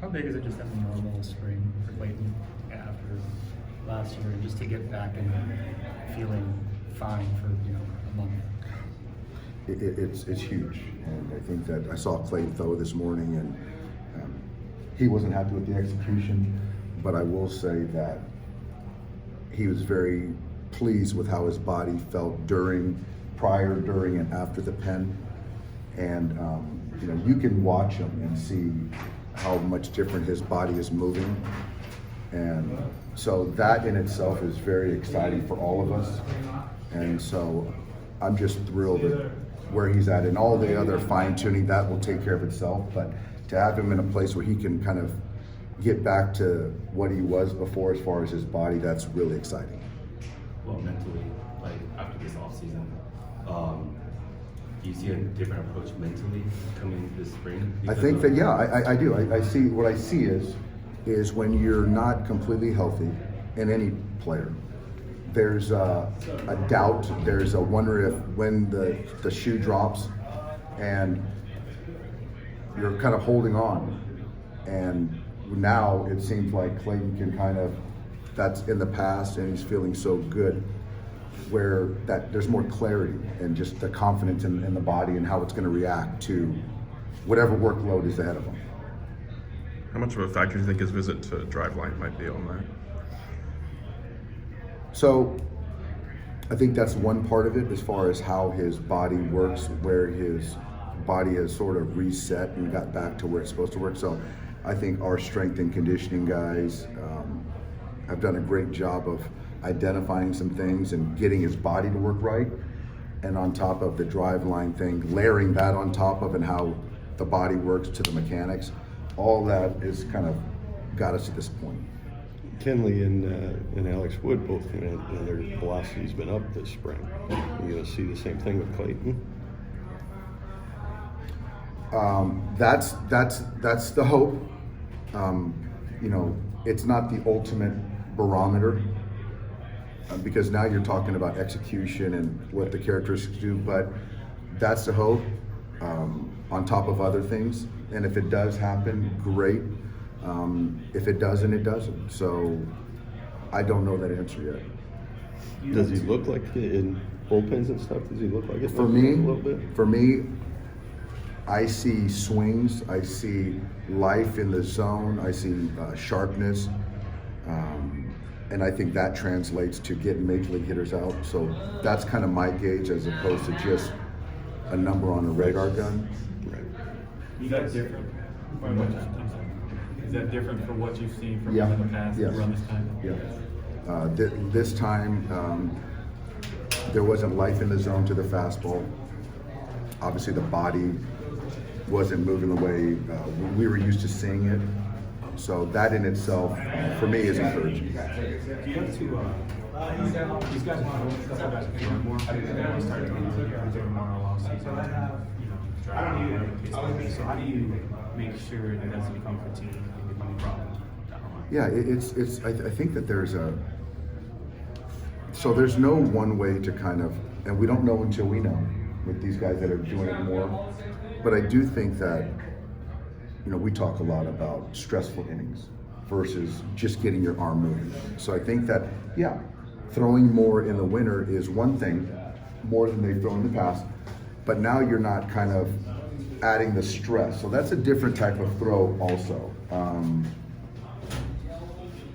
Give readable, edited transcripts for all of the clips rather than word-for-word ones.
How big is it just as a normal spring for Clayton after last year, and just to get back and feeling fine for a month? It's huge, and I think that I saw Clayton throw this morning, and he wasn't happy with the execution, but I will say that he was very pleased with how his body felt prior, during, and after the pen. And you can watch him and see how much different his body is moving. And so that in itself is very exciting for all of us. And so I'm just thrilled at where he's at, and all the other fine tuning that will take care of itself. But to have him in a place where he can kind of get back to what he was before as far as his body, that's really exciting. Well, mentally, like after this offseason, do you see a different approach mentally coming this spring? I think that, yeah, I do. I see, what I see is when you're not completely healthy in any player, there's a doubt, there's a wonder if when the shoe drops and you're kind of holding on. And now it seems like Clayton can kind of, that's in the past, and he's feeling so good where that there's more clarity and just the confidence in the body and how it's going to react to whatever workload is ahead of him. How much of a factor do you think his visit to Driveline might be on that? So I think that's one part of it, as far as how his body works, where his body has sort of reset and got back to where it's supposed to work. So I think our strength and conditioning guys have done a great job of identifying some things and getting his body to work right. And on top of the Driveline thing, layering that on top of, and how the body works to the mechanics, all that is kind of got us to this point. Kenley and Alex Wood both, their velocity's been up this spring. You going to see the same thing with Clayton? That's the hope. It's not the ultimate barometer, because now you're talking about execution and what the characteristics do, but that's the hope, on top of other things. And if it does happen, great. If it doesn't, it doesn't. So I don't know that answer yet. Does he look like in bullpens and stuff? Does he look like it? For a little bit? For me, I see swings, I see life in the zone, I see sharpness, and I think that translates to getting major league hitters out. So that's kind of my gauge, as opposed to just a number on a radar gun. Right. Is that different? Is that different from what you've seen from him in the past? Yes. Around this time? Yeah. This time, there wasn't life in the zone to the fastball. Obviously, the body wasn't moving the way we were used to seeing it. So that in itself, for me, is encouraging. Do you have to, these guys want to run more? They started doing more all offseason. So how do you make sure that doesn't become fatigue and become a problem down the line? Yeah, I think that there's there's no one way to kind of, and we don't know until we know with these guys that are doing it more. But I do think that, we talk a lot about stressful innings versus just getting your arm moving. So I think that, throwing more in the winter is one thing, more than they've thrown in the past, but now you're not kind of adding the stress. So that's a different type of throw also.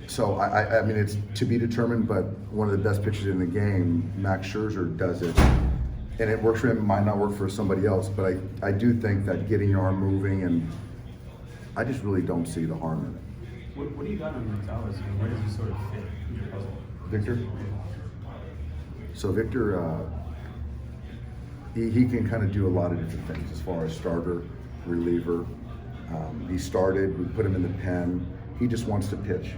So I mean, it's to be determined, but one of the best pitchers in the game, Max Scherzer, does it. And it works for him, it might not work for somebody else, but I do think that getting your arm moving, and I just really don't see the harm in it. What do you got on Gonzalez? Where does he sort of fit in your puzzle? Victor? So Victor, he can kind of do a lot of different things as far as starter, reliever. He started, we put him in the pen. He just wants to pitch.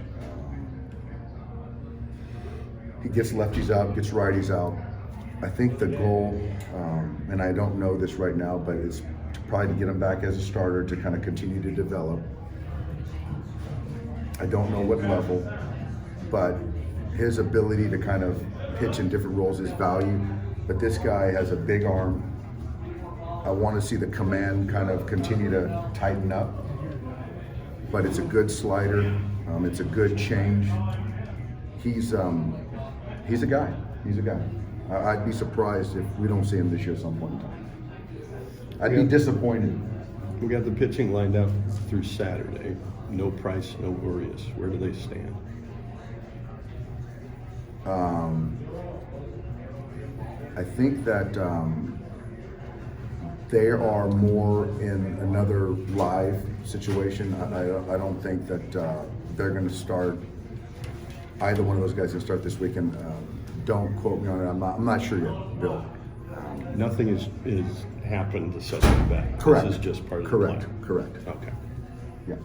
He gets lefties out, gets righties out. I think the goal, and I don't know this right now, but it's probably to get him back as a starter to kind of continue to develop. I don't know what level, but his ability to kind of pitch in different roles is value. But this guy has a big arm. I want to see the command kind of continue to tighten up. but it's a good slider. It's a good change. He's a guy. He's a guy. I'd be surprised if we don't see him this year at some point in time. I'd be disappointed. We got the pitching lined up through Saturday. No Price, no Urias. Where do they stand? I think that they are more in another live situation. I don't think that they're going to start. Either one of those guys going to start this weekend. Don't quote me on it. I'm not sure yet, Bill. Nothing is happened to set them back. Correct. This is just part of Correct. the plan. Correct. Okay. Yeah.